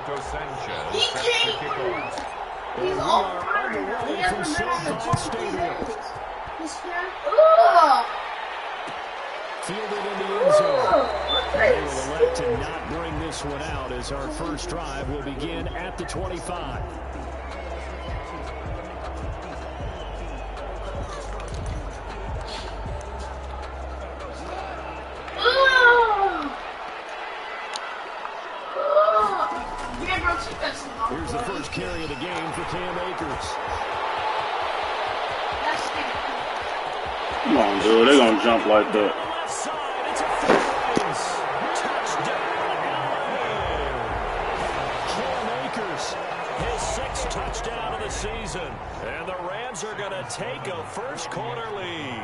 Renato Sanchez set to kick off. He's all underway from SoFi Stadium. Fielded in the end zone. They will elect to not bring this one out as our first drive will begin at the 25. Here's the first carry of the game for Cam Akers. Come on, dude. They're going to jump like that. Cam Akers, his sixth touchdown of the season. And the Rams are going to take a first quarter lead.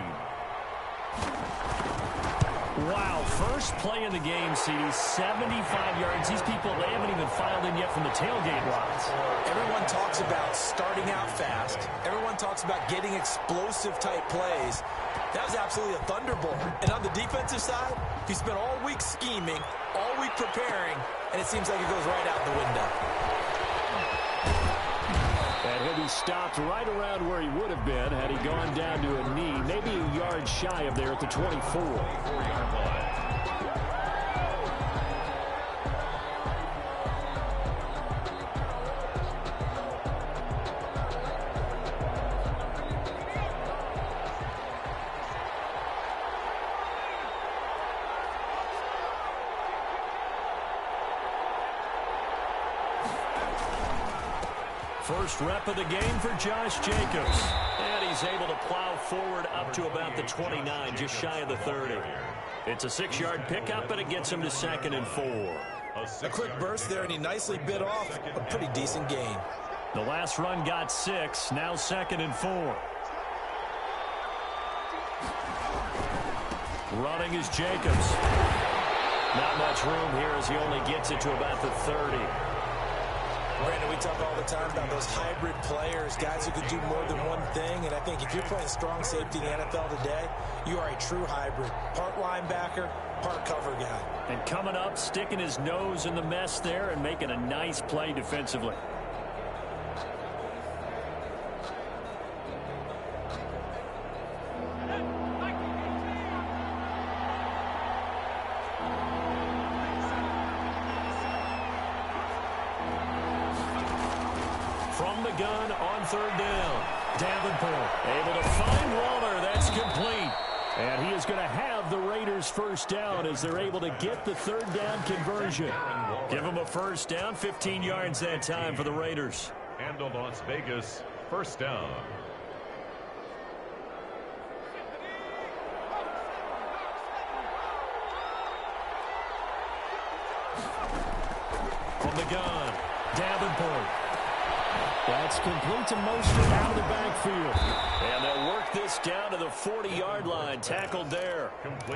Wow, first play in the game, CD, 75 yards. These people, they haven't even filed in yet from the tailgate lines. Everyone talks about starting out fast. Everyone talks about getting explosive-type plays. That was absolutely a thunderbolt. And on the defensive side, he spent all week scheming, all week preparing, and it seems like it goes right out the window. And he'll be stopped right around where he would have been had he gone down to a knee, maybe a yard shy of there at the 24. First rep of the game for Josh Jacobs. And he's able to plow forward up to about the 29, just shy of the 30. It's a 6-yard pickup, and it gets him to 2nd and 4. A quick burst there, and he nicely bit off a pretty decent gain. The last run got 6, now 2nd and 4. Running is Jacobs. Not much room here as he only gets it to about the 30. Brandon, we talk all the time about those hybrid players, guys who can do more than one thing, and I think if you're playing strong safety in the NFL today, you are a true hybrid. Part linebacker, part cover guy. And coming up, sticking his nose in the mess there and making a nice play defensively. From the gun on 3rd down. Davenport able to find Waller. That's complete. And he is going to have the Raiders first down as they're able to get the 3rd down conversion. Give them a first down, 15 yards that time for the Raiders. Handle Las Vegas, first down. From the gun, Davenport. That's complete to Mostert out of the backfield. And they'll work this down to the 40-yard line. Tackled there.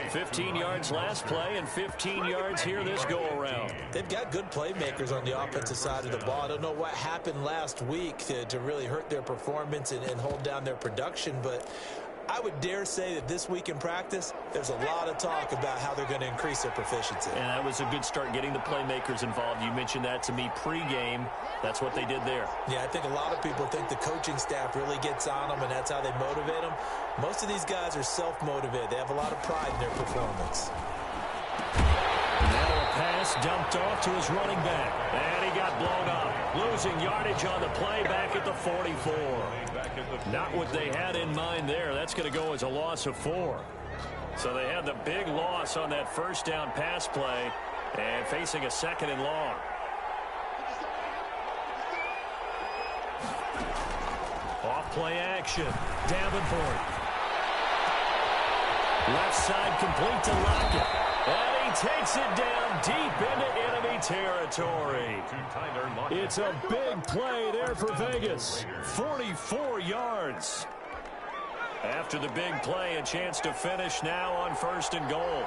15 yards last play and 15 yards here this go-around. They've got good playmakers on the offensive side of the ball. I don't know what happened last week to really hurt their performance and hold down their production, but I would dare say that this week in practice, there's a lot of talk about how they're going to increase their proficiency. And that was a good start getting the playmakers involved. You mentioned that to me pregame. That's what they did there. Yeah, I think a lot of people think the coaching staff really gets on them, and that's how they motivate them. Most of these guys are self-motivated. They have a lot of pride in their performance. Now a pass dumped off to his running back. And he got blown up. Losing yardage on the play back at the 44. Not what they had in mind there. That's going to go as a loss of 4. So they had the big loss on that first down pass play and facing a 2nd and long. Off play action. Davenport. Left side complete to Lockett. And he takes it down deep into enemy territory. It's a big play there for Vegas. 44 yards. After the big play, a chance to finish now on 1st and goal.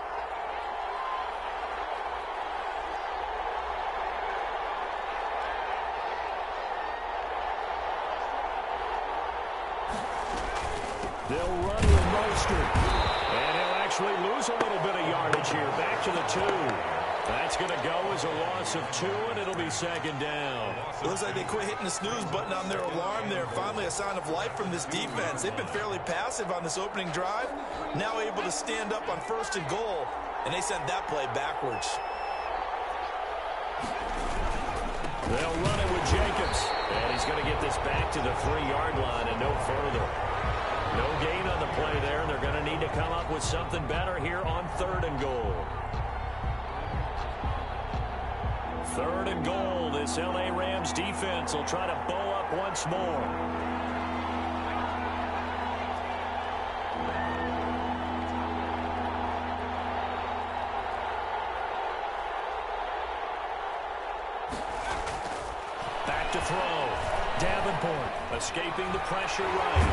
They'll run with Mostert. And he'll actually lose a little bit of yardage here. Back to the 2. That's going to go as a loss of 2, and it'll be second down. It looks like they quit hitting the snooze button on their alarm there. Finally a sign of life from this defense. They've been fairly passive on this opening drive. Now able to stand up on 1st and goal, and they sent that play backwards. They'll run it with Jacobs, and he's going to get this back to the 3-yard line and no further. No gain on the play there, and they're going to need to come up with something better here on 3rd and goal. 3rd and goal. This L.A. Rams defense will try to bow up once more. Back to throw. Davenport escaping the pressure right.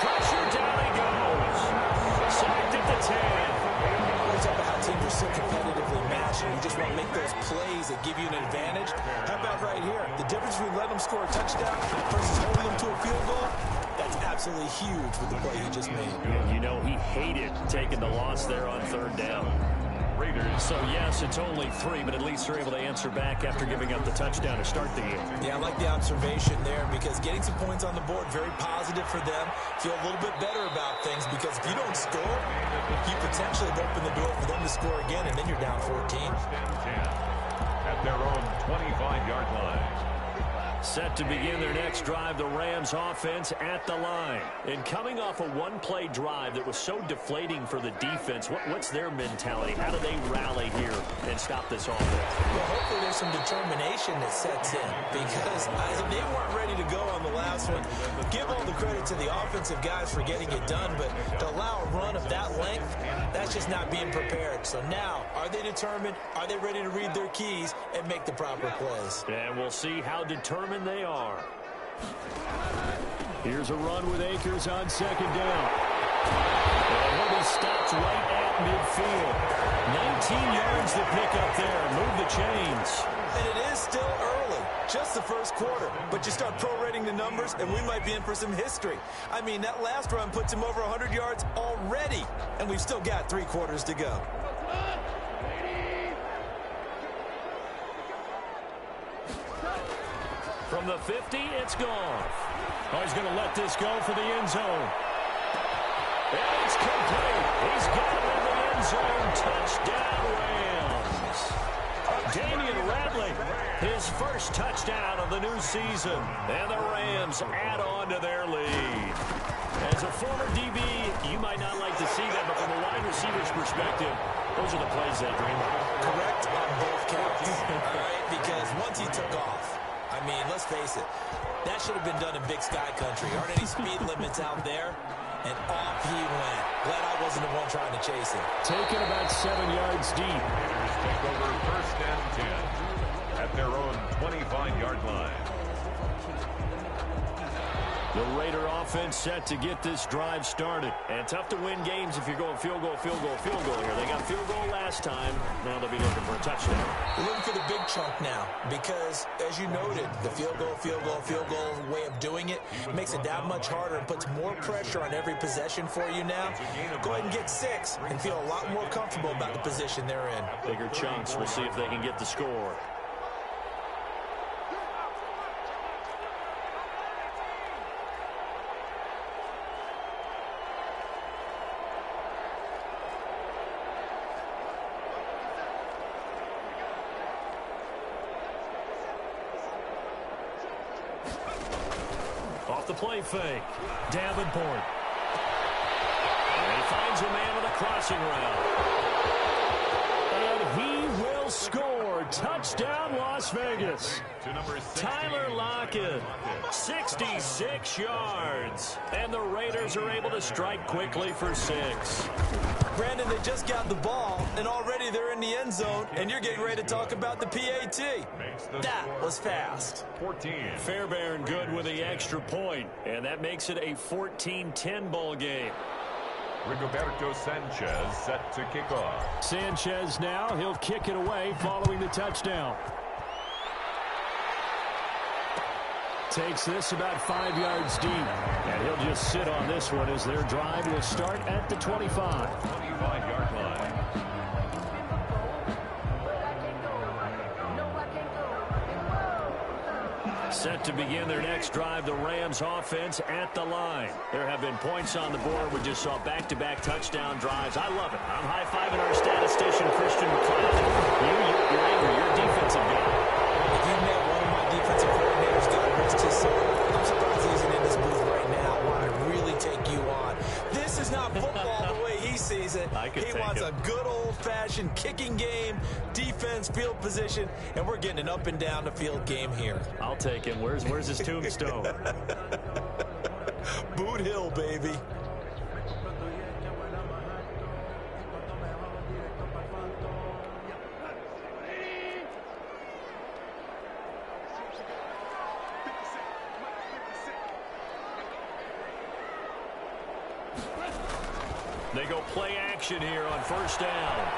Pressure, down he goes. Sacked at the 10. We talk about how teams are so competitively matched, and you just want to make those plays that give you an advantage. How about right here? The difference between letting them score a touchdown versus holding them to a field goal, that's absolutely huge with the play he just made. You know, he hated taking the loss there on 3rd down. Raiders. So, yes, it's only 3, but at least they're able to answer back after giving up the touchdown to start the game. Yeah, I like the observation there because getting some points on the board, very positive for them. Feel a little bit better about things because if you don't score, you potentially have opened the door for them to score again, and then you're down 14. At their own 25-yard line. Set to begin their next drive, the Rams offense at the line. And coming off a one-play drive that was so deflating for the defense, what's their mentality? How do they rally here and stop this offense? Well, hopefully there's some determination that sets in because they weren't ready to go on the last one. Give all the credit to the offensive guys for getting it done, but to allow a run of that length, that's just not being prepared. So now, are they determined? Are they ready to read their keys and make the proper plays? And we'll see how determined they are. Here's a run with Akers on 2nd down. And he'll be stopped right at midfield. 19 yards to pick up there. Move the chains. And it is still early, just the 1st quarter. But you start prorating the numbers, and we might be in for some history. I mean, that last run puts him over 100 yards already, and we've still got 3 quarters to go. From the 50, it's gone. Oh, he's going to let this go for the end zone. And it's complete. He's got it in the end zone. Touchdown, Rams. Damian Ratley, his first touchdown of the new season. And the Rams add on to their lead. As a former DB, you might not like to see that, but from a wide receiver's perspective, those are the plays they dream of. Correct on both counts, all right? Because once he took off, I mean, let's face it, that should have been done in Big Sky Country. Aren't any speed limits out there? And off he went. Glad I wasn't the one trying to chase him. Taken about 7 yards deep. Raiders take over 1st and 10 at their own 25-yard line. The Raider offense set to get this drive started. And tough to win games if you're going field goal, field goal, field goal here. They got field goal last time. Now they'll be looking for a touchdown. They're looking for the big chunk now because, as you noted, the field goal, field goal, field goal way of doing it makes it that much harder and puts more pressure on every possession for you now. Go ahead and get 6 and feel a lot more comfortable about the position they're in. Bigger chunks. We'll see if they can get the score. Off the play fake. Davenport. And he finds a man with a crossing route. And he will score. Touchdown, Las Vegas. Tyler Lockett, 66 yards. And the Raiders are able to strike quickly for 6. Brandon, they just got the ball, and already they're in the end zone, and you're getting ready to talk about the PAT. That was fast. 14. Fairbairn good with the extra point, and that makes it a 14-10 ball game. Rigoberto Sanchez set to kick off. Sanchez now, he'll kick it away following the touchdown. Takes this about 5 yards deep, and he'll just sit on this one as their drive will start at the 25. 25-yard line. Set to begin their next drive, the Rams offense at the line. There have been points on the board. We just saw back-to-back touchdown drives. I love it. I'm high-fiving our statistician, Christian McCloud. You're angry. You're a defensive guy. If you met one of my defensive coordinators, God rest his soul, I'm surprised he isn't in this booth right now. I want to really take you on. This is not football the way he sees it. He wants a good old-fashioned kicking game, defense, field position, and we're getting an up-and-down-the-field game here. I'll take him. Where's his tombstone? Boot Hill, baby. They go play action here on first down.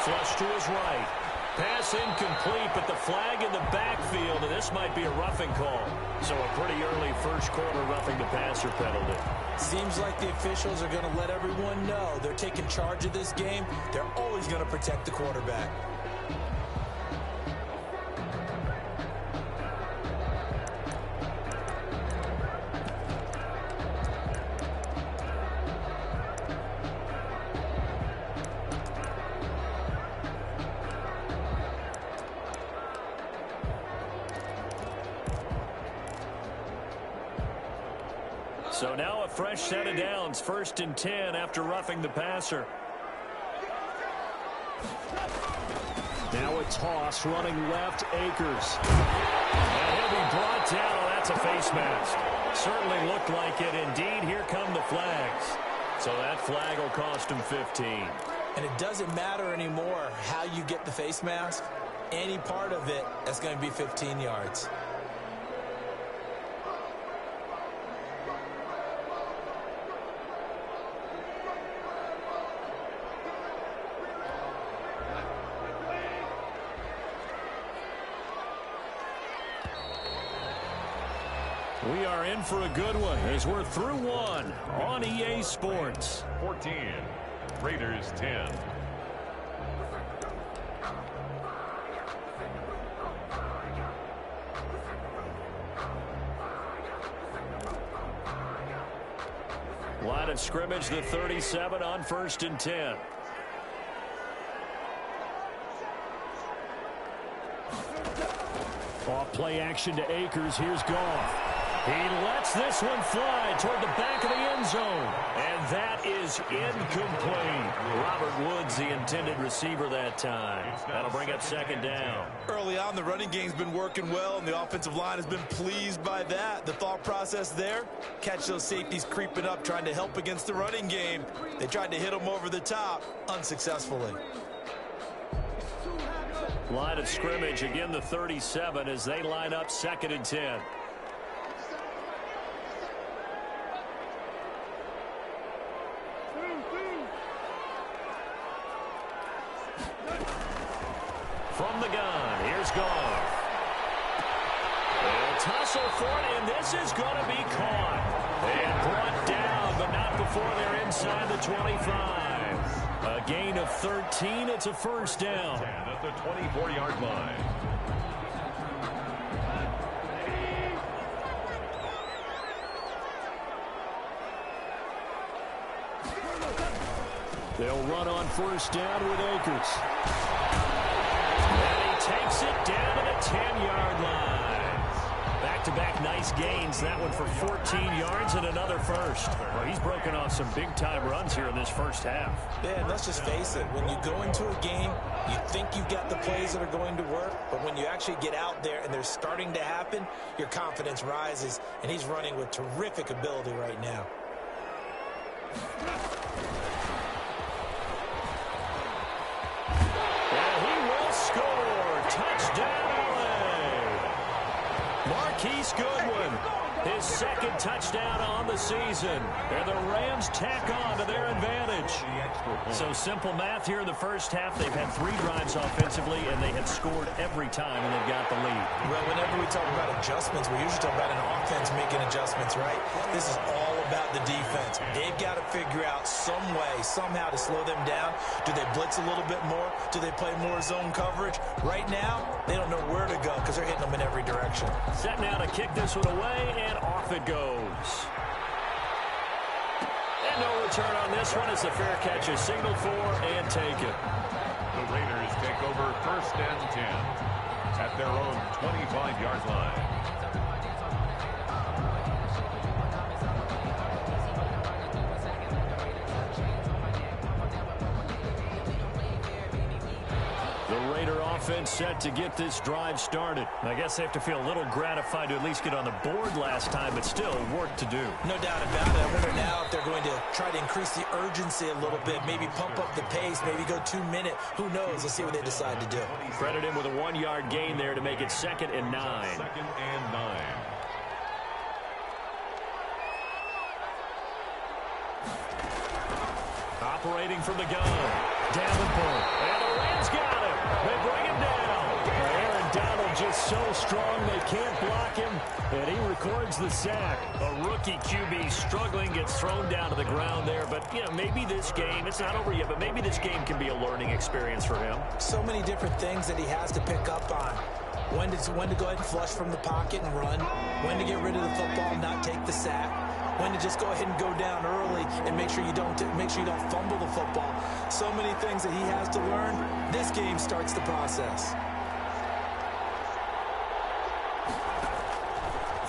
Flush to his right. Pass incomplete, but the flag in the backfield, and this might be a roughing call. So a pretty early first quarter roughing the passer penalty. Seems like the officials are going to let everyone know they're taking charge of this game. They're always going to protect the quarterback. So now a fresh set of downs, 1st and 10 after roughing the passer. Now a toss running left, Akers. And he'll be brought down. Oh, that's a face mask. Certainly looked like it. Indeed, here come the flags. So that flag will cost him 15. And it doesn't matter anymore how you get the face mask. Any part of it, that's going to be 15 yards. We are in for a good one as we're through one on EA Sports. 14, Raiders 10. Line of scrimmage, the 37 on 1st and 10. Off play action to Akers. Here's Goff. He lets this one fly toward the back of the end zone. And that is incomplete. Robert Woods, the intended receiver that time. That'll bring up 2nd down. Early on, the running game's been working well, and the offensive line has been pleased by that. The thought process there, catch those safeties creeping up, trying to help against the running game. They tried to hit them over the top, unsuccessfully. Line of scrimmage, again the 37 as they line up 2nd and 10. From the gun, here's Goff. They'll tussle for it, and this is going to be caught. And brought down, but not before they're inside the 25. A gain of 13, it's a 1st down. At the 24-yard line. They'll run on 1st down with Akers. And he takes it down to the 10-yard line. Back-to-back nice gains. That one for 14 yards and another first. Well, he's broken off some big-time runs here in this first half. Yeah, and let's just face it. When you go into a game, you think you've got the plays that are going to work, but when you actually get out there and they're starting to happen, your confidence rises, and he's running with terrific ability right now. And he will score. Touchdown, LA. Marquise Goodwin, his 2nd touchdown on the season. And the Rams tack on to their advantage. So simple math here in the first half. They've had 3 drives offensively, and they have scored every time when they've got the lead. Well, whenever we talk about adjustments, we usually talk about an offense making adjustments, right? This is all about the defense. They've got to figure out some way, somehow to slow them down. Do they blitz a little bit more? Do they play more zone coverage? Right now, they don't know where to go because they're hitting them in every direction. Set now to kick this one away, and off it goes. And no return on this one as the fair catch is signaled for and taken. The Raiders take over 1st and 10 at their own 25-yard line. The Raider offense set to get this drive started. I guess they have to feel a little gratified to at least get on the board last time, but still work to do. No doubt about it. I wonder now if they're going to try to increase the urgency a little bit, maybe pump up the pace, maybe go 2-minute. Who knows? Let's see what they decide to do. Credit him with a 1-yard gain there to make it 2nd and 9. 2nd and 9. Operating from the gun. Davenport. And the Rams got him. They bring him down. Aaron Donald just so strong they can't block him. And he records the sack. A rookie QB struggling, gets thrown down to the ground there. But, you know, maybe this game, it's not over yet, but maybe this game can be a learning experience for him. So many different things that he has to pick up on. When to go ahead and flush from the pocket and run. When to get rid of the football and not take the sack. When to just go ahead and go down early and make sure you don't fumble the football. So many things that he has to learn. This game starts the process.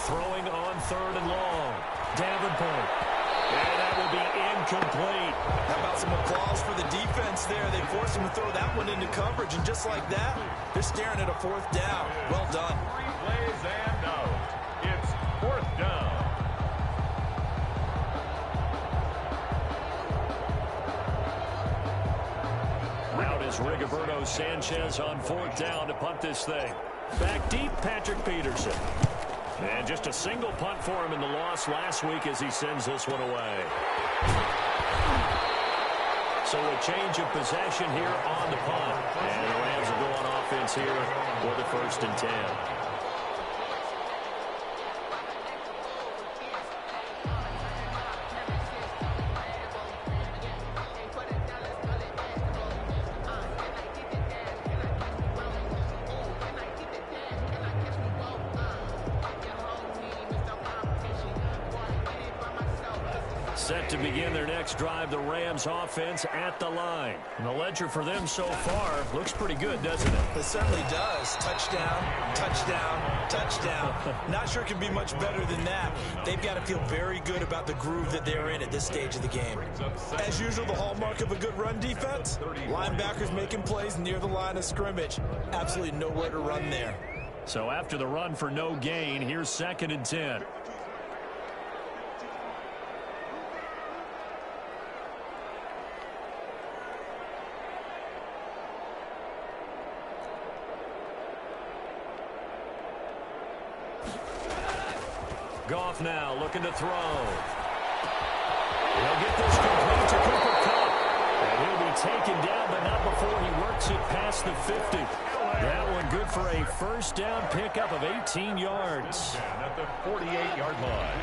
Throwing on 3rd and long. Davenport. And that will be incomplete. How about some applause for the defense there? They forced him to throw that one into coverage, and just like that, they're staring at a 4th down. Well done. 3 plays and out. It's 4th down. Out is Rigoberto Sanchez on 4th down to punt this thing. Back deep, Patrick Peterson. And just a single punt for him in the loss last week as he sends this one away. So a change of possession here on the punt. And the Rams will go on offense here for the 1st and 10. Set to begin their next drive, the Rams offense at the line. And the ledger for them so far looks pretty good, doesn't it? It certainly does. Touchdown, touchdown, touchdown. Not sure it can be much better than that. They've got to feel very good about the groove that they're in at this stage of the game. As usual, the hallmark of a good run defense, linebackers making plays near the line of scrimmage. Absolutely nowhere to run there. So after the run for no gain, here's 2nd and 10. Goff now looking to throw. He'll get this complete to Cooper Kupp. And he'll be taken down, but not before he works it past the 50. That one good for a 1st down pickup of 18 yards. At the 48-yard line.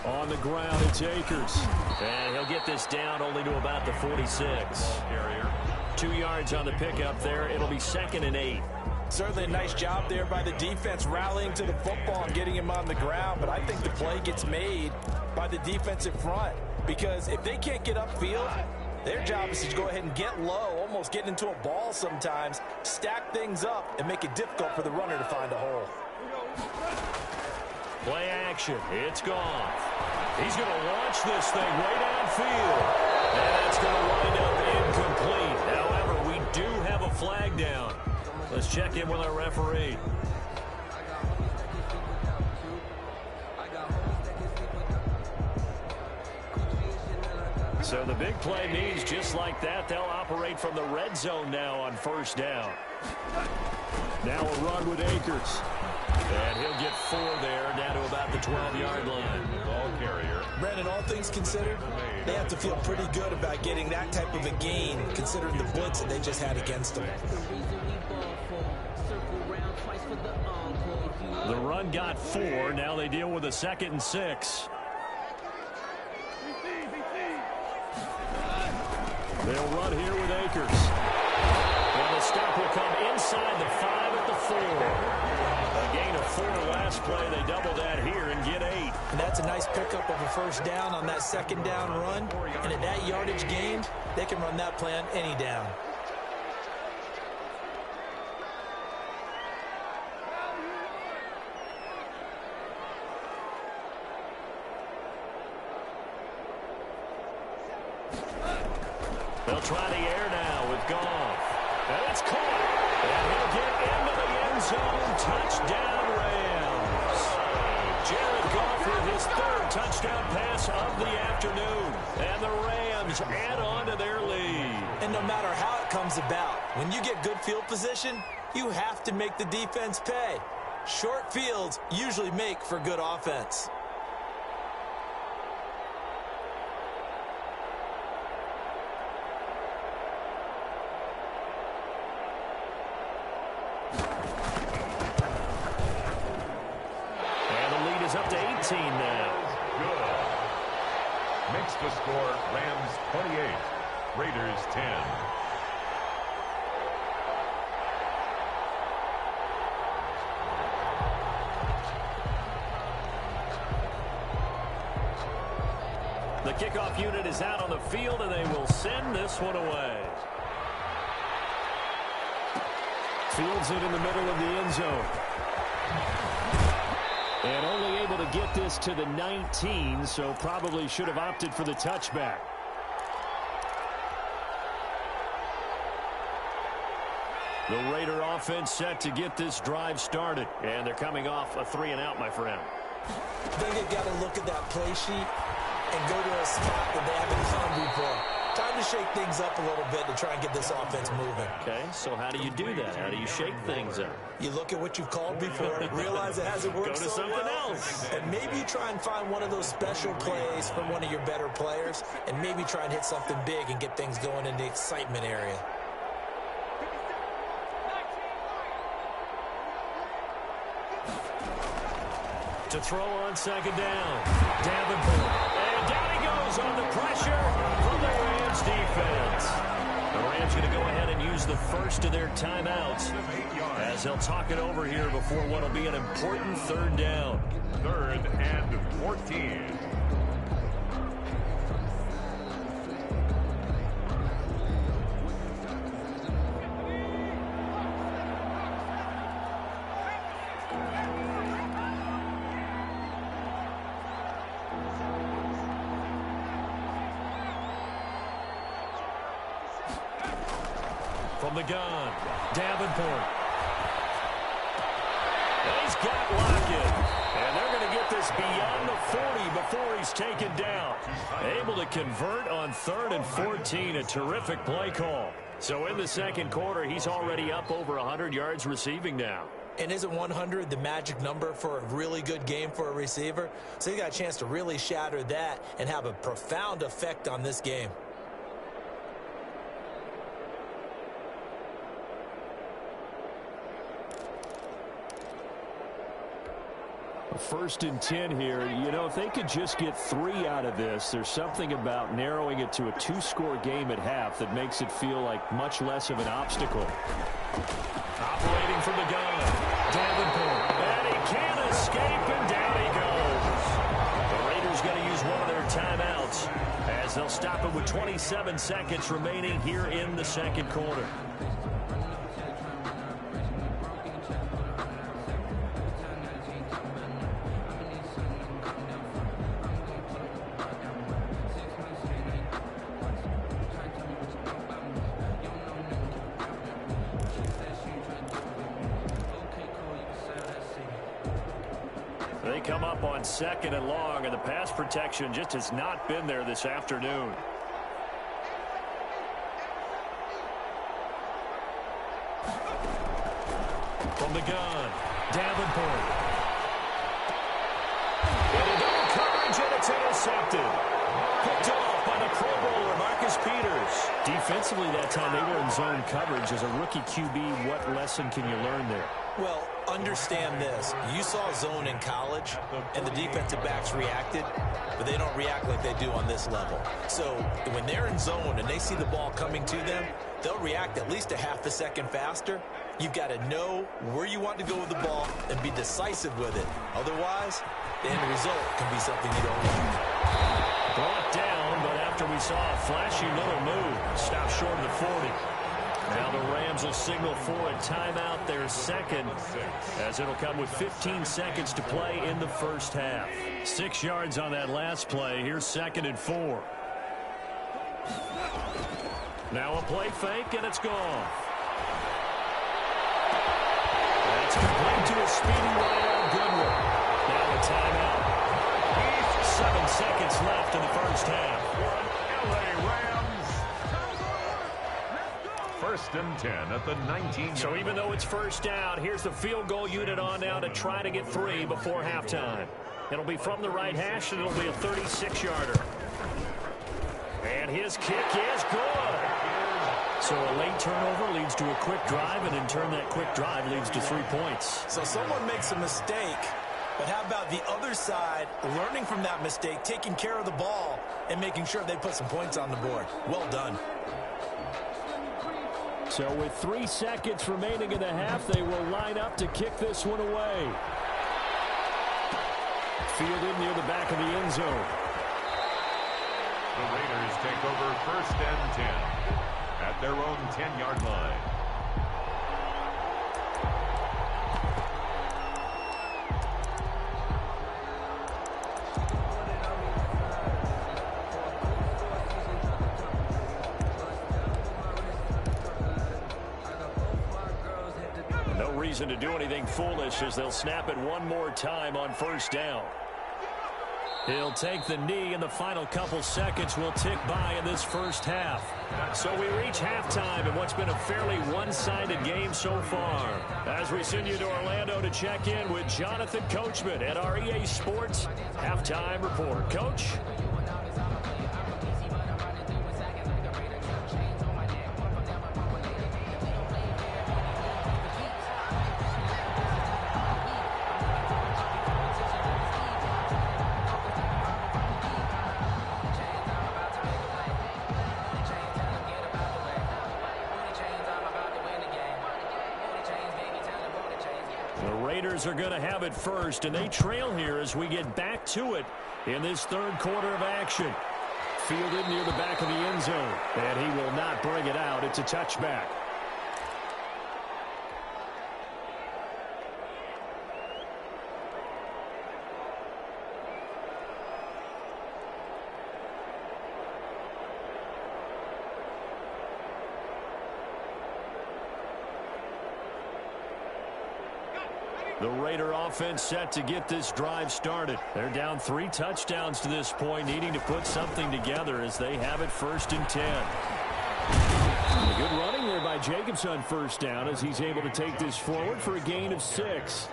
On the ground, it's Akers. And he'll get this down only to about the 46. Carrier. 2 yards on the pickup there. It'll be 2nd and 8. Certainly a nice job there by the defense rallying to the football and getting him on the ground. But I think the play gets made by the defensive front. Because if they can't get upfield, their job is to go ahead and get low, almost get into a ball sometimes, stack things up, and make it difficult for the runner to find a hole. Play action. It's Goff. He's going to launch this thing way downfield. And that's going to wind up incomplete. However, we do have a flag down. Let's check in with our referee. So the big play means just like that, they'll operate from the red zone now on 1st down. Now a run with Akers. And he'll get 4 there, down to about the 12-yard line. Ball carrier. Brandon, all things considered, they have to feel pretty good about getting that type of a gain, considering the blitz that they just had against them. The run got 4. Now they deal with a 2nd and 6. They'll run here with Akers. And the stop will come inside the 5 at the 4. A gain of 4 last play. They double that here and get 8. And that's a nice pickup of a first down on that 2nd down run. And at that yardage gained, they can run that play on any down. They'll try the air now with Goff. And it's caught. And he'll get into the end zone. Touchdown, Rams. Jared Goff with his 3rd touchdown pass of the afternoon. And the Rams add on to their lead. And no matter how it comes about, when you get good field position, you have to make the defense pay. Short fields usually make for good offense. Up to 18 now. Good. Makes the score Rams 28, Raiders 10. The kickoff unit is out on the field, and they will send this one away. Fields it in the middle of the end zone. And only able to get this to the 19, so probably should have opted for the touchback. The Raider offense set to get this drive started. And they're coming off a 3-and-out, my friend. I think they've got to look at that play sheet and go to a spot that they haven't found before. Time to shake things up a little bit to try and get this offense moving. Okay, so how do you do that? How do you shake things up? You look at what you've called before, realize it hasn't worked Go to so something well, else. and maybe you try and find one of those special plays from one of your better players, and maybe try and hit something big and get things going in the excitement area. To throw on 2nd down. Davenport. And down he goes under pressure from the Rams defense. The Rams going to go ahead and use the first of their timeouts as they'll talk it over here before what will be an important 3rd down. 3rd and 14. From the gun, Davenport. And he's got Lockett. And they're going to get this beyond the 40 before he's taken down. Able to convert on 3rd and 14. A terrific play call. So in the 2nd quarter, he's already up over 100 yards receiving now. And isn't 100 the magic number for a really good game for a receiver? So he got a chance to really shatter that and have a profound effect on this game. 1st and 10 here. You know, if they could just get 3 out of this, there's something about narrowing it to a 2-score game at half that makes it feel like much less of an obstacle. Operating from the gun, Davenport. And he can't escape, and down he goes. The Raiders going to use one of their timeouts as they'll stop it with 27 seconds remaining here in the 2nd quarter. They come up on 2nd and long, and the pass protection just has not been there this afternoon. From the gun, Davenport. Into double coverage, and it's intercepted. Picked off by the Pro Bowler, Marcus Peters. Defensively that time, they were in zone coverage. As a rookie QB, what lesson can you learn there? Well, understand this. You saw zone in college, and the defensive backs reacted, but they don't react like they do on this level. So when they're in zone and they see the ball coming to them, they'll react at least a half a second faster. You've got to know where you want to go with the ball and be decisive with it. Otherwise, the end result can be something you don't want. Brought down, but after we saw a flashy little move, stopped short of the 40. Now the Rams will signal for a timeout, their second, as it'll come with 15 seconds to play in the first half. 6 yards on that last play. Here's 2nd and 4. Now a play fake, and it's gone. That's complete to a speedy Ryan Goodwin. Now a timeout. 7 seconds left in the first half. LA Rams. 1st and 10 at the 19. So even though it's first down, here's the field goal unit on now to try to get 3 before halftime. It'll be from the right hash, and it'll be a 36-yarder. And his kick is good. So a late turnover leads to a quick drive, and in turn that quick drive leads to 3 points. So someone makes a mistake, but how about the other side learning from that mistake, taking care of the ball, and making sure they put some points on the board? Well done. So with 3 seconds remaining in the half, they will line up to kick this one away. Fielded near the back of the end zone. The Raiders take over 1st and 10 at their own 10-yard line. No reason to do anything foolish as they'll snap it one more time on 1st down. He'll take the knee, and the final couple seconds will tick by in this first half. So we reach halftime in what's been a fairly one-sided game so far. As we send you to Orlando to check in with Jonathan Coachman at our EA Sports Halftime Report. Coach? Are going to have it first, and they trail here as we get back to it in this 3rd quarter of action. Fielded near the back of the end zone, and he will not bring it out. It's a touchback. The Raider offense set to get this drive started. They're down 3 touchdowns to this point, needing to put something together as they have it 1st and 10. A good running there by Jacobs on 1st down as he's able to take this forward for a gain of 6.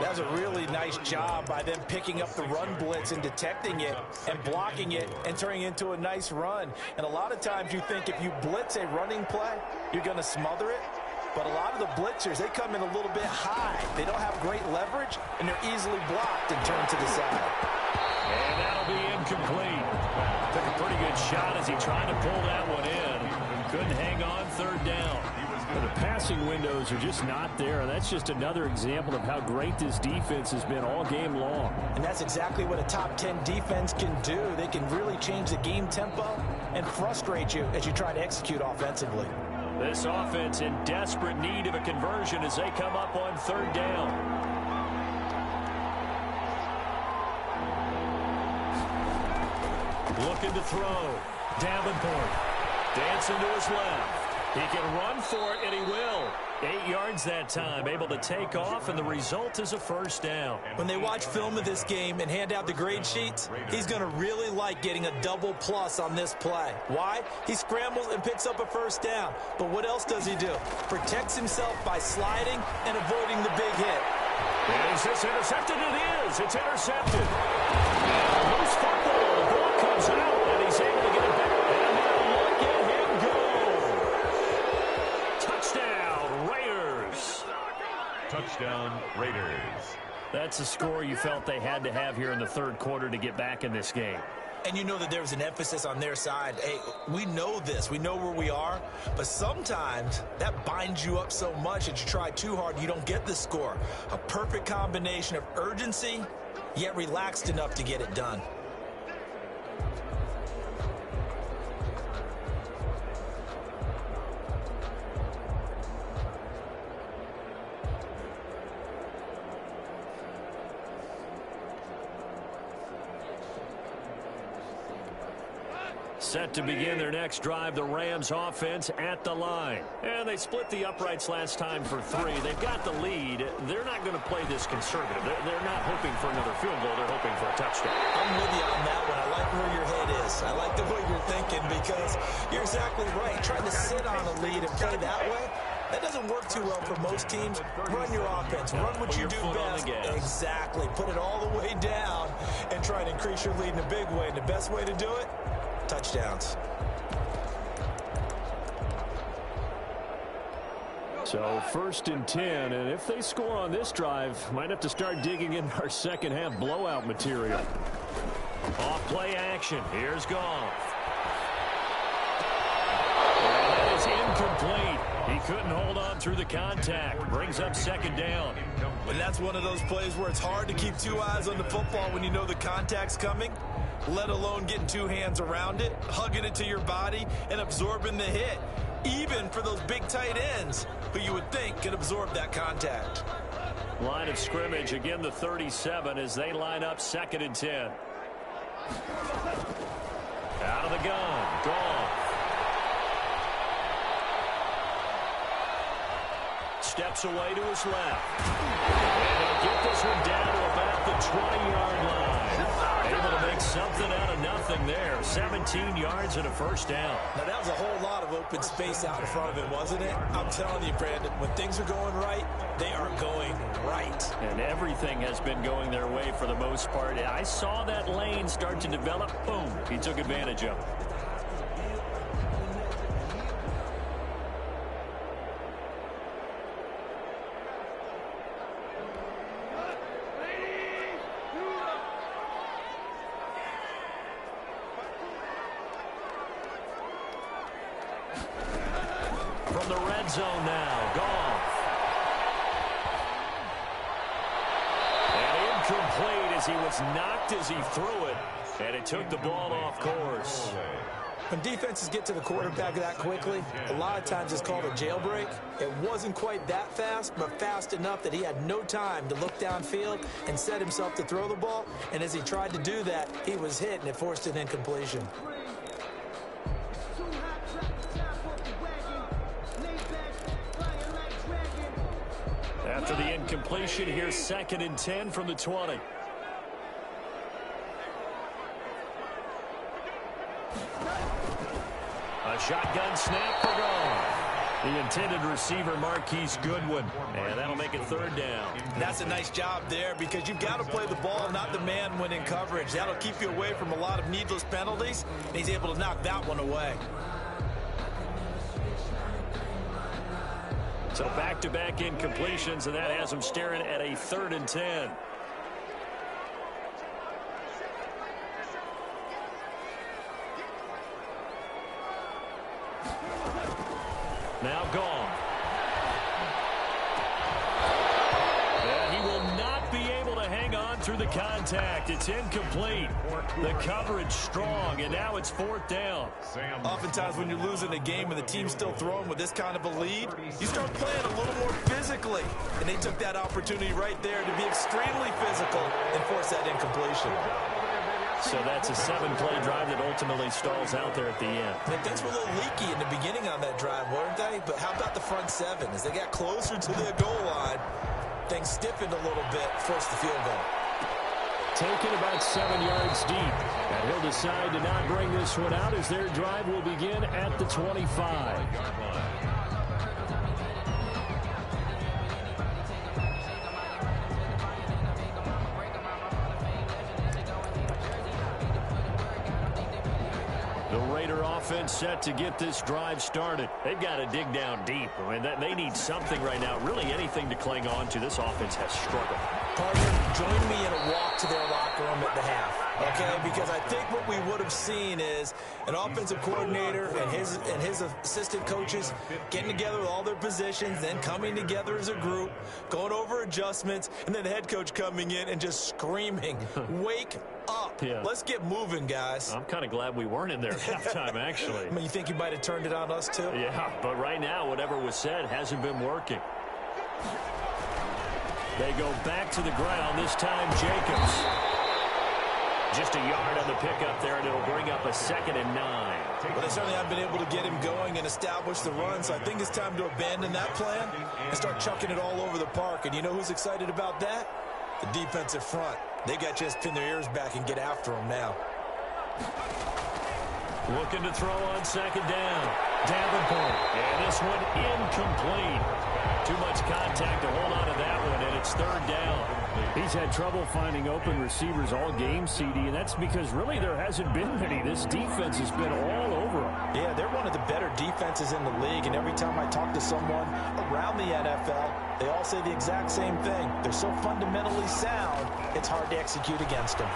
That's a really nice job by them picking up the run blitz and detecting it and blocking it and turning it into a nice run. And a lot of times you think if you blitz a running play, you're going to smother it. But a lot of the blitzers, they come in a little bit high. They don't have great leverage, and they're easily blocked and turned to the side. And that'll be incomplete. Took a pretty good shot as he tried to pull that one in. Couldn't hang on 3rd down. But the passing windows are just not there, and that's just another example of how great this defense has been all game long. And that's exactly what a top 10 defense can do. They can really change the game tempo and frustrate you as you try to execute offensively. This offense in desperate need of a conversion as they come up on 3rd down. Looking to throw. Davenport dancing to his left. He can run for it, and he will. 8 yards that time, able to take off, and the result is a 1st down. When they watch film of this game and hand out the grade sheets, he's going to really like getting a double plus on this play. Why? He scrambles and picks up a 1st down. But what else does he do? Protects himself by sliding and avoiding the big hit. And is this intercepted? It is. It's intercepted. Loose football. The ball comes out, and he's able to get it back. And now look at him go. Touchdown, Raiders. Touchdown, Raiders. That's a score you felt they had to have here in the third quarter to get back in this game. And you know that there was an emphasis on their side. Hey, we know this. We know where we are. But sometimes that binds you up so much that you try too hard, you don't get the score. A perfect combination of urgency, yet relaxed enough to get it done. Set to begin their next drive, the Rams offense at the line. And they split the uprights last time for 3. They've got the lead. They're not going to play this conservative. They're not hoping for another field goal. They're hoping for a touchdown. I'm with you on that one. I like where your head is. I like the way you're thinking because you're exactly right. Trying to sit on a lead and play that way, that doesn't work too well for most teams. Run your offense. Run what you do best. Exactly. Put it all the way down and try to increase your lead in a big way. And the best way to do it, touchdowns. So 1st and 10, and if they score on this drive, might have to start digging in our second half blowout material. Off play action. Here's Goff. And that is incomplete. He couldn't hold on through the contact. Brings up 2nd down. And that's one of those plays where it's hard to keep 2 eyes on the football when you know the contact's coming, let alone getting 2 hands around it, hugging it to your body, and absorbing the hit, even for those big tight ends who you would think could absorb that contact. Line of scrimmage, again the 37 as they line up 2nd and 10. Out of the gun, Goff. Steps away to his left. And he'll get this one down to about the 20-yard line. Able to make something out of nothing there. 17 yards and a 1st down. Now, that was a whole lot of open space out in front of him, wasn't it? I'm telling you, Brandon, when things are going right, they are going right. And everything has been going their way for the most part. I saw that lane start to develop. Boom. He took advantage of it. From the red zone now, Goff. And incomplete as he was knocked as he threw it, and it took the ball off course. When defenses get to the quarterback that quickly, a lot of times it's called a jailbreak. It wasn't quite that fast, but fast enough that he had no time to look downfield and set himself to throw the ball. And as he tried to do that, he was hit, and it forced an incompletion. After the incompletion, here's 2nd and 10 from the 20. A shotgun snap for Goff. The intended receiver, Marquise Goodwin. And that'll make it 3rd down. That's a nice job there because you've got to play the ball, not the man when in coverage. That'll keep you away from a lot of needless penalties, and he's able to knock that one away. So back-to-back incompletions, and that has him staring at a 3rd and 10. Now gone. And he will not be able to hang on through the contact. It's incomplete. The coverage strong, and now it's 4th down. Oftentimes when you're losing a game and the team's still throwing with this kind of a lead, you start playing a little more physically. And they took that opportunity right there to be extremely physical and force that incompletion. So that's a 7-play drive that ultimately stalls out there at the end. And things were a little leaky in the beginning on that drive, weren't they? But how about the front 7? As they got closer to the goal line, things stiffened a little bit, forced the field goal. Taken about 7 yards deep. And he'll decide to not bring this one out as their drive will begin at the 25. offense set to get this drive started. They've got to dig down deep. I mean, they need something right now, really anything to cling on to. This offense has struggled. Partner, join me in a walk to their locker room at the half. Okay, because I think what we would have seen is an offensive coordinator and his assistant coaches getting together with all their positions, then coming together as a group, going over adjustments, and then the head coach coming in and just screaming, "Wake up. Yeah. Let's get moving, guys." I'm kind of glad we weren't in there at halftime, actually. I mean, you think you might have turned it on us, too? Yeah, but right now, whatever was said hasn't been working. They go back to the ground, this time Jacobs. Just a yard on the pickup there, and it'll bring up a 2nd and 9. Well, they certainly haven't been able to get him going and establish the run, so I think it's time to abandon that plan and start chucking it all over the park. And you know who's excited about that? The defensive front. They got just pin their ears back and get after him now. Looking to throw on 2nd down. Davenport. And this one incomplete. Too much contact to hold on to that one, and it's 3rd down. He's had trouble finding open receivers all game, CD, and that's because really there hasn't been many. This defense has been all over him. Yeah, they're one of the better defenses in the league, and every time I talk to someone around the NFL, they all say the exact same thing. They're so fundamentally sound, it's hard to execute against them.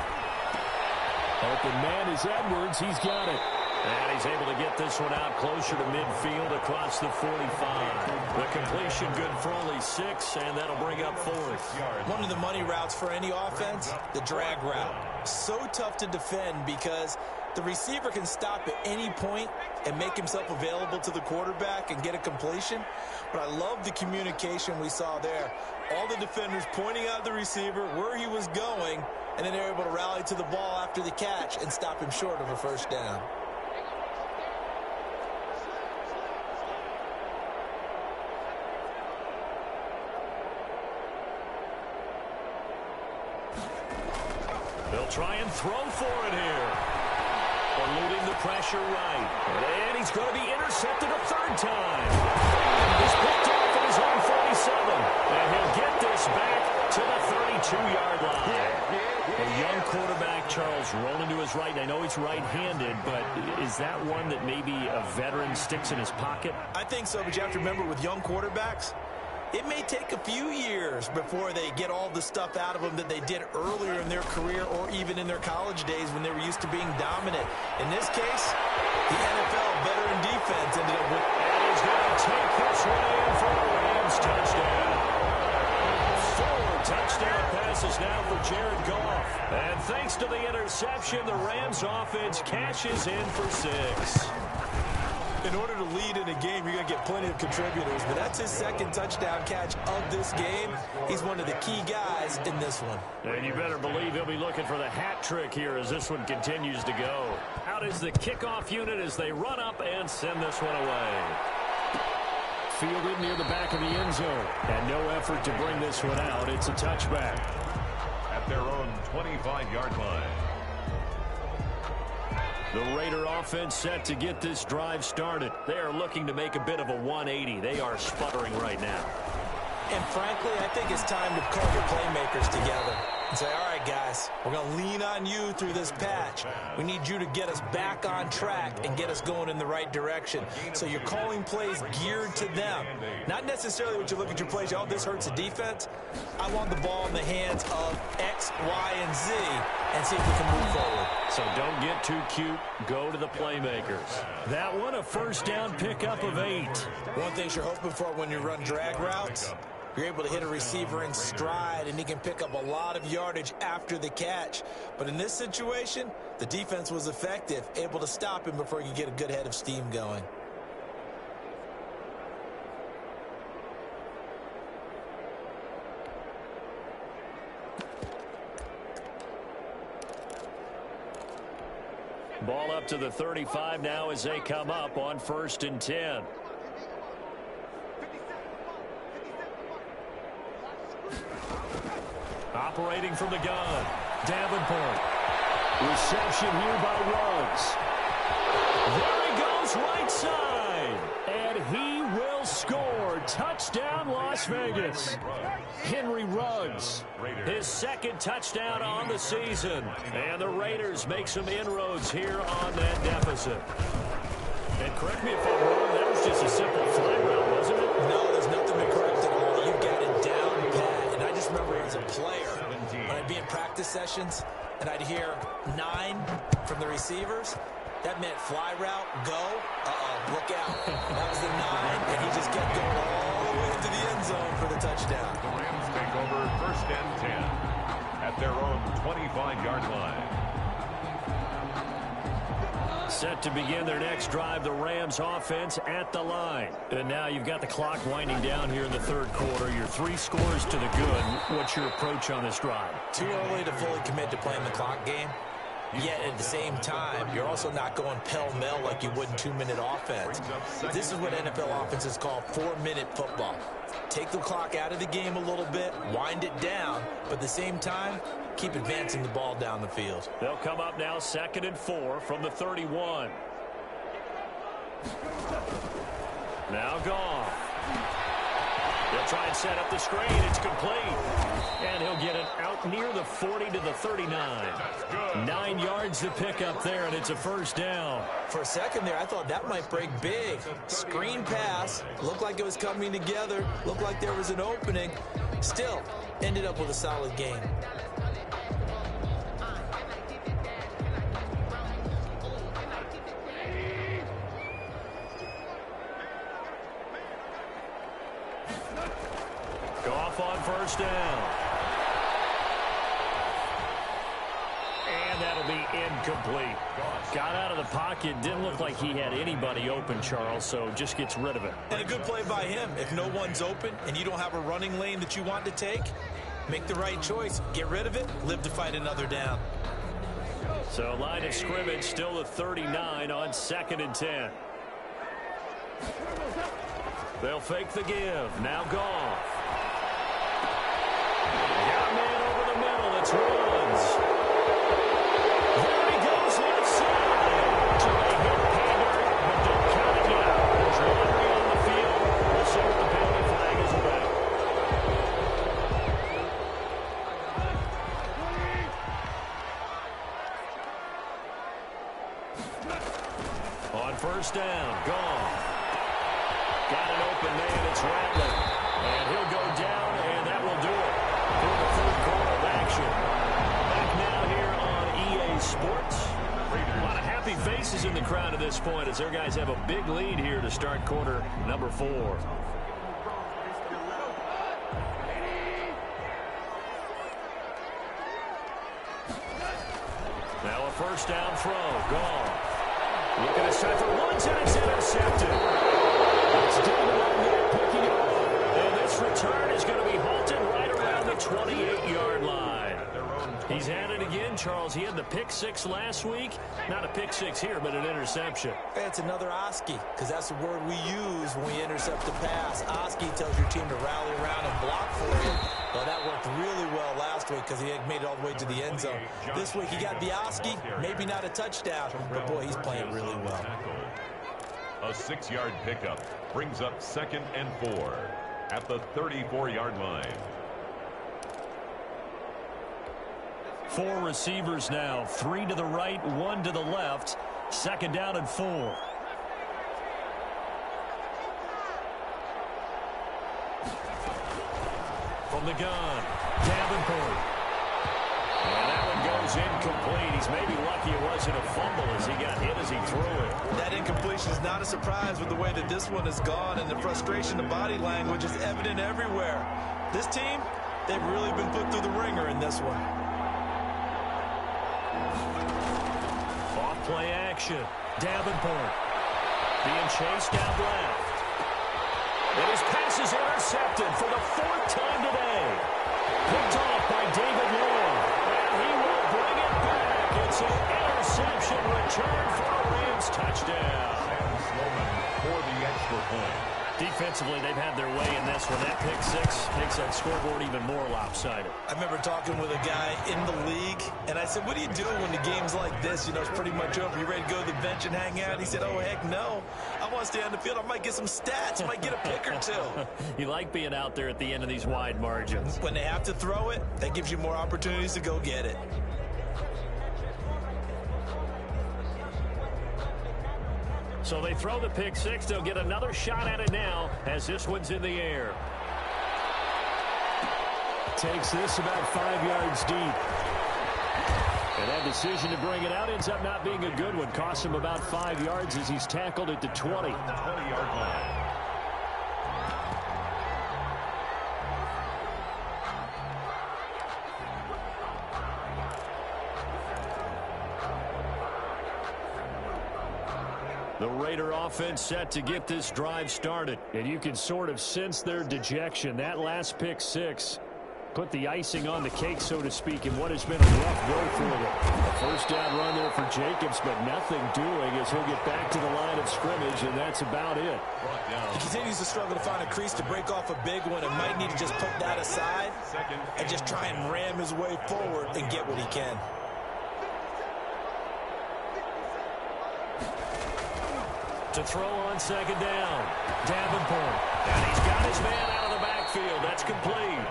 Open man is Edwards. He's got it. And he's able to get this one out closer to midfield across the 45. The completion good for only 6, and that'll bring up 4th. One of the money routes for any offense, the drag route. So tough to defend because the receiver can stop at any point and make himself available to the quarterback and get a completion. But I love the communication we saw there. All the defenders pointing out the receiver, where he was going, and then they're able to rally to the ball after the catch and stop him short of a 1st down. They'll try and throw for it here. Eluding the pressure right. And he's going to be intercepted a 3rd time. He's picked off at his own 47. And he'll get this back to the 32-yard line. A young quarterback, Charles, rolling to his right. I know he's right-handed, but is that one that maybe a veteran sticks in his pocket? I think so, but you have to remember with young quarterbacks, it may take a few years before they get all the stuff out of them that they did earlier in their career or even in their college days when they were used to being dominant. In this case, the NFL veteran defense ended up with... And he's going to take this one in for a Rams touchdown. 4 touchdown passes now for Jared Goff. And thanks to the interception, the Rams offense cashes in for 6. In order to lead in a game, you're going to get plenty of contributors, but that's his 2nd touchdown catch of this game. He's one of the key guys in this one. And you better believe he'll be looking for the hat trick here as this one continues to go. Out is the kickoff unit as they run up and send this one away. Fielded near the back of the end zone. And no effort to bring this one out. It's a touchback. At their own 25-yard line. The Raider offense set to get this drive started. They are looking to make a bit of a 180. They are sputtering right now. And frankly, I think it's time to call your playmakers together and say, all right, guys, we're going to lean on you through this patch. We need you to get us back on track and get us going in the right direction. So you're calling plays geared to them. Not necessarily what you look at your plays, oh, this hurts the defense. I want the ball in the hands of X, Y, and Z and see if we can move forward. So don't get too cute. Go to the playmakers. That one, a 1st down pickup of 8. One thing you're hoping for when you run drag routes, you're able to hit a receiver in stride, and he can pick up a lot of yardage after the catch. But in this situation, the defense was effective, able to stop him before he could get a good head of steam going. Ball up to the 35 now as they come up on 1st and 10. Operating from the gun, Davenport. Reception here by Ruggs. There he goes, right side. And he will score. Touchdown, Las Vegas. Henry Ruggs, his 2nd touchdown on the season. And the Raiders make some inroads here on that deficit. correct me if I'm wrong, that was just a simple fly route, wasn't it? No, there's nothing to correct at all. You got it down pat. And I just remember as a player, when I'd be in practice sessions, and I'd hear 9 from the receivers, that meant fly route, go, look out. That was the 9, and he just kept going all the way into the end zone for the touchdown. The Rams take over 1st and 10 at their own 25-yard line. Set to begin their next drive, the Rams offense at the line. And now you've got the clock winding down here in the 3rd quarter. Your 3 scores to the good. What's your approach on this drive? Too early to fully commit to playing the clock game. Yet at the same time, you're also not going pell-mell like you would in 2-minute offense. This is what NFL offenses call 4-minute football. Take the clock out of the game a little bit, wind it down, but at the same time, keep advancing the ball down the field. They'll come up now 2nd and 4 from the 31. Now Goff. They'll try and set up the screen. It's complete. And he'll get it out near the 40 to the 39. 9 yards to pick up there, and it's a 1st down. For a second there, I thought that might break big. Screen pass. Looked like it was coming together. Looked like there was an opening. Still, ended up with a solid game. Goff on 1st down. And that'll be incomplete. Got out of the pocket. Didn't look like he had anybody open, Charles, so just gets rid of it. And a good play by him. If no one's open and you don't have a running lane that you want to take, make the right choice. Get rid of it. Live to fight another down. So line of scrimmage still the 39 on 2nd and 10. They'll fake the give. Now Goff. Got a man over the middle. It's Woods. There he goes left side. So they hit Pander, but don't count it yet. There's nobody on the field. We'll see what the penalty flag is about. On 1st down, Goff. Got an open man. It's Rattler. And he'll go down, and that will do it for the 3rd quarter of action. Back now here on EA Sports. A lot of happy faces in the crowd at this point as their guys have a big lead here to start quarter number 4. Now a 1st down throw. Goff. Looking to set for Woods, and it's intercepted. It's David Montgomery picking it up. And this return is going to be halted right around the 28-yard line. He's had it again, Charles. He had the pick 6 last week. Not a pick 6 here, but an interception. It's another Oski, because that's the word we use when we intercept a pass. Oski tells your team to rally around and block for you. Well, that worked really well last week because he had made it all the way to the end zone. This week he got the Oski, maybe not a touchdown, but boy, he's playing really well. A 6-yard pickup brings up 2nd and 4 at the 34-yard line. 4 receivers now, 3 to the right, 1 to the left. 2nd down and 4. From the gun, Davenport. And that one goes incomplete. He's maybe lucky it wasn't a fumble as he got hit as he threw it. That incompletion is not a surprise with the way that this one has gone, and the frustration, the body language is evident everywhere. This team, they've really been put through the ringer in this one. Off-play action. Davenport being chased out left. And his pass is intercepted for the 4th time today. Picked off by David Long. And he will bring it back. It's an interception return for a Rams touchdown. Sam Sloman for the extra point. Defensively, they've had their way in this one. That pick 6 makes that scoreboard even more lopsided. I remember talking with a guy in the league, and I said, what do you do when the game's like this? You know, it's pretty much over. You ready to go to the bench and hang out? He said, oh, heck no. I want to stay on the field. I might get some stats. I might get a pick or 2. You like being out there at the end of these wide margins. When they have to throw it, that gives you more opportunities to go get it. So they throw the pick six. They'll get another shot at it now as this one's in the air. Takes this about 5 yards deep. And that decision to bring it out ends up not being a good one. Costs him about 5 yards as he's tackled at the 20. 20-yard line. The Raider offense set to get this drive started. And you can sort of sense their dejection. That last pick six put the icing on the cake, so to speak, in what has been a rough go for them. A first down run there for Jacobs, but nothing doing as he'll get back to the line of scrimmage, and that's about it. He continues to struggle to find a crease to break off a big one and might need to just put that aside and just try and ram his way forward and get what he can. To throw on second down, Davenport. And he's got his man out of the backfield. That's complete.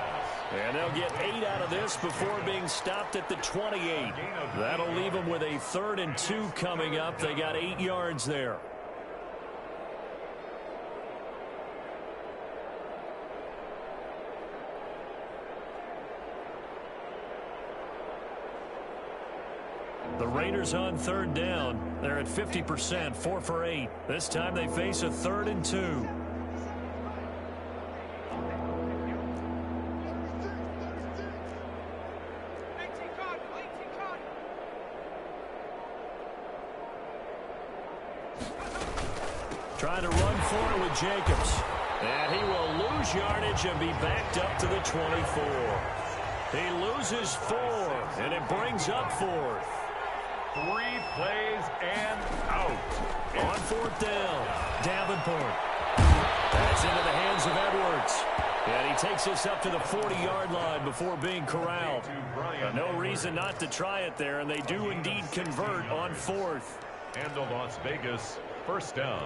And they'll get 8 out of this before being stopped at the 28. That'll leave them with a 3rd and 2 coming up. They got 8 yards there. The Raiders on 3rd down. They're at 50%, 4 for 8. This time they face a 3rd and 2. Trying to run for it with Jacobs. And he will lose yardage and be backed up to the 24. He loses 4, and it brings up 4th. 3 plays and out. On 4th down, Davenport. That's into the hands of Edwards. And he takes this up to the 40-yard line before being corralled. No reason not to try it there, and they do indeed convert on 4th. And the Las Vegas first down.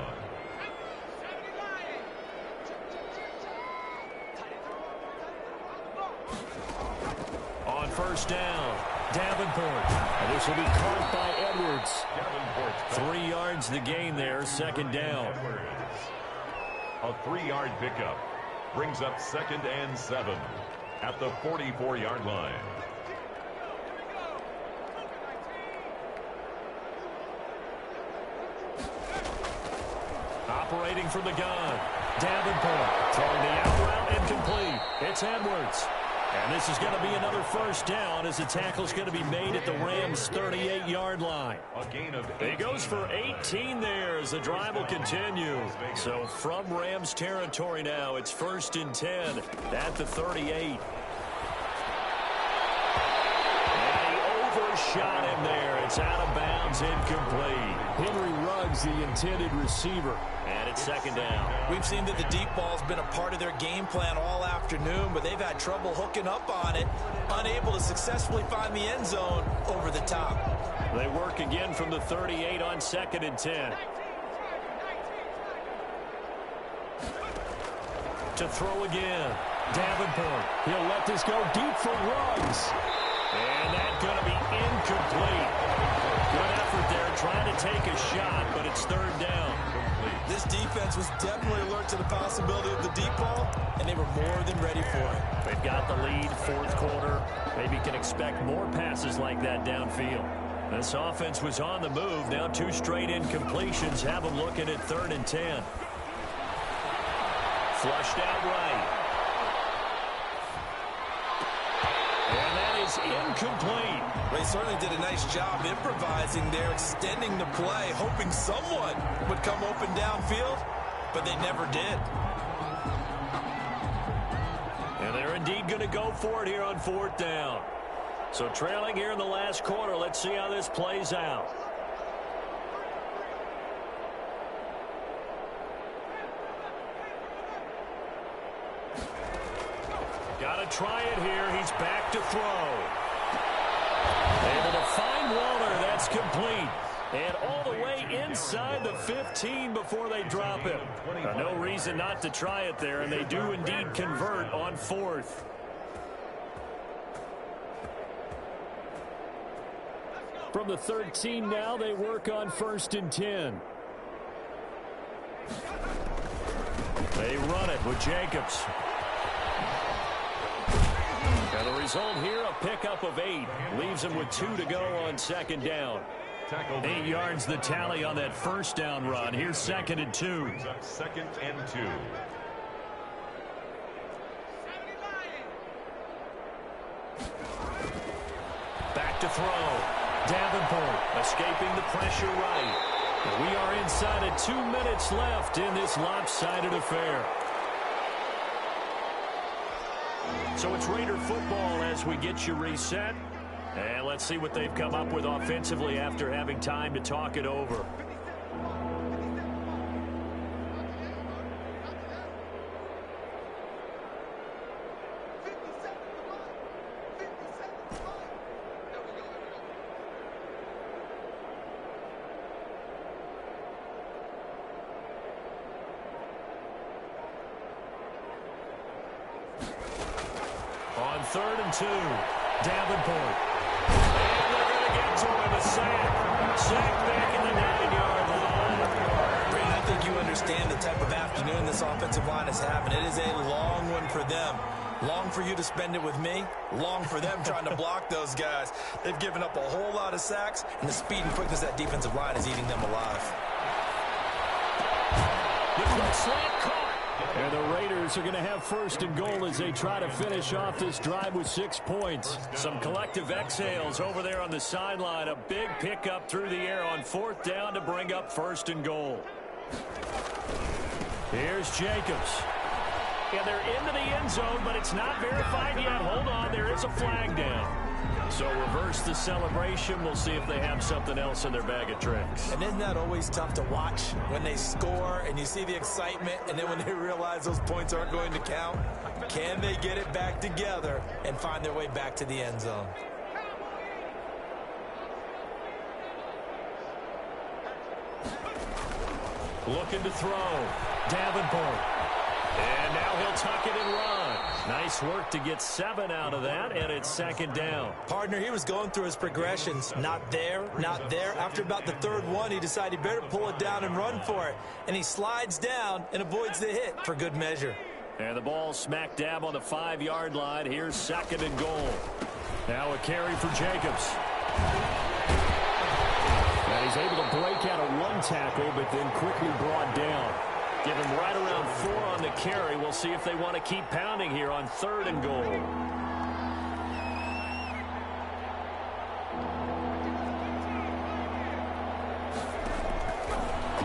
On 1st down, Davenport. And this will be caught by Edwards. 3 yards the gain there, 2nd down. A 3-yard pickup brings up 2nd and 7 at the 44-yard line. Operating from the gun, Davenport throwing the out route incomplete. It's Edwards. And this is going to be another 1st down as the tackle's going to be made at the Rams' 38-yard line. A gain of 18. He goes for 18 there as the drive will continue. So from Rams territory now, it's 1st and 10 at the 38. And he overshot him there. It's out of bounds, incomplete. Henry Ruggs, the intended receiver. And it's 2nd down. We've seen that the deep ball's been a part of their game plan all afternoon, but they've had trouble hooking up on it, unable to successfully find the end zone over the top. They work again from the 38 on 2nd and 10. To throw again, Davenport. He'll let this go deep for Ruggs. And that's going to be incomplete. Good effort there, trying to take a shot, but it's 3rd down. This defense was definitely alert to the possibility of the deep ball, and they were more than ready for it. They've got the lead, 4th quarter. Maybe can expect more passes like that downfield. This offense was on the move. Now 2 straight incompletions have them looking at 3rd and 10. Flushed out right. And that is incomplete. They certainly did a nice job improvising there, extending the play, hoping someone would come open downfield, but they never did. And they're indeed going to go for it here on 4th down. So trailing here in the last quarter, let's see how this plays out. Got to try it here. He's back to throw. Able to find Waller. That's complete. And all the way inside the 15 before they drop him. No reason not to try it there, and they do indeed convert on 4th. From the 13 now, they work on 1st and 10. They run it with Jacobs. And the result here, a pickup of 8. Leaves him with 2 to go on second down. 8 yards the tally on that first down run. Here's 2nd and 2. Second and 2. Back to throw. Davenport escaping the pressure right. And we are inside of 2 minutes left in this lopsided affair. So it's Raider football as we get you reset. And let's see what they've come up with offensively after having time to talk it over. On 3rd and 2, Davenport. And they're going to get to him, a sack. Sack back in the 9-yard line. Brandon, I think you understand the type of afternoon this offensive line is having. It is a long one for them. Long for you to spend it with me. Long for them trying to block those guys. They've given up a whole lot of sacks, and the speed and quickness of that defensive line is eating them alive. Slant caught. And the Raiders are going to have 1st and goal as they try to finish off this drive with 6 points. Some collective exhales over there on the sideline. A big pickup through the air on 4th down to bring up 1st and goal. Here's Jacobs. And they're into the end zone, but it's not verified yet. Hold on, there is a flag down. So reverse the celebration. We'll see if they have something else in their bag of tricks. And isn't that always tough to watch when they score and you see the excitement, and then when they realize those points aren't going to count? Can they get it back together and find their way back to the end zone? Looking to throw. Davenport. And now he'll tuck it and run. Nice work to get 7 out of that, and it's 2nd down. Partner, he was going through his progressions. Not there, not there. After about the 3rd one, he decided he better pull it down and run for it. And he slides down and avoids the hit for good measure. And the ball smack dab on the 5-yard line. Here's 2nd and goal. Now a carry for Jacobs. And he's able to break out of 1 tackle, but then quickly brought down. Give him right around 4 on the carry. We'll see if they want to keep pounding here on 3rd and goal.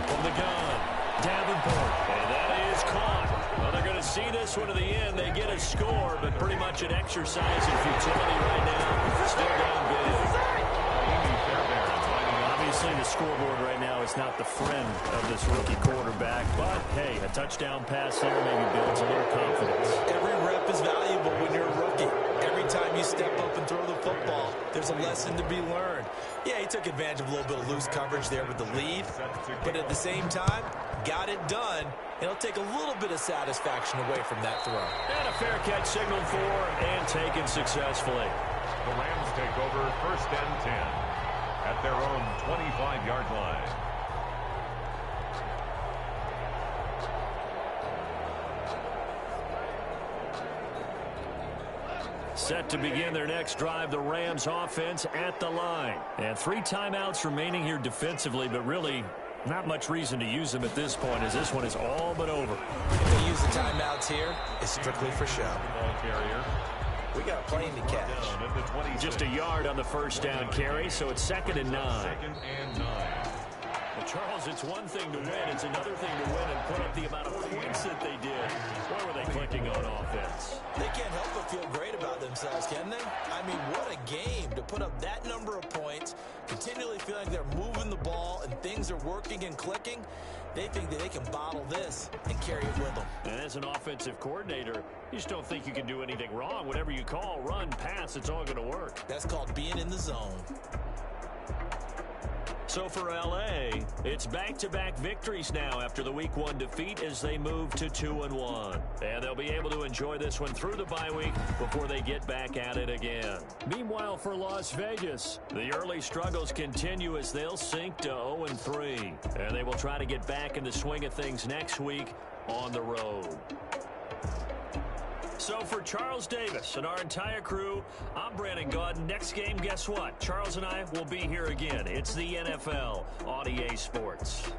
From the gun, Davenport. And that is caught. Well, they're going to see this one to the end. They get a score, but pretty much an exercise in futility right now. Still down big. Obviously, the scoreboard right now is not the friend of this rookie quarterback, but hey, a touchdown pass there maybe builds a little confidence. Every rep is valuable when you're a rookie. Every time you step up and throw the football, there's a lesson to be learned. Yeah, he took advantage of a little bit of loose coverage there with the lead, but at the same time, got it done. It'll take a little bit of satisfaction away from that throw. And a fair catch signaled for and taken successfully. The Rams take over 1st and 10 at their own 25-yard line. Set to begin their next drive, the Rams offense at the line. And 3 timeouts remaining here defensively, but really not much reason to use them at this point, as this one is all but over. If they use the timeouts here, it's strictly for show. Ball carrier. We got a plane to catch. Just a yard on the 1st down carry, so it's 2nd and 9. 2nd and 9. Well, Charles, it's one thing to win. It's another thing to win and put up the amount of points that they did. Where were they clicking on offense? They can't help but feel great about themselves, can they? I mean, what a game to put up that number of points, continually feeling like they're moving the ball and things are working and clicking. They think that they can bottle this and carry it with them. And as an offensive coordinator, you just don't think you can do anything wrong. Whatever you call, run, pass, it's all going to work. That's called being in the zone. So for L.A., it's back-to-back victories now after the Week 1 defeat as they move to 2-1. And they'll be able to enjoy this one through the bye week before they get back at it again. Meanwhile, for Las Vegas, the early struggles continue as they'll sink to 0-3. And they will try to get back in the swing of things next week on the road. So for Charles Davis and our entire crew, I'm Brandon Gaudin. Next game, guess what? Charles and I will be here again. It's the NFL on EA Sports.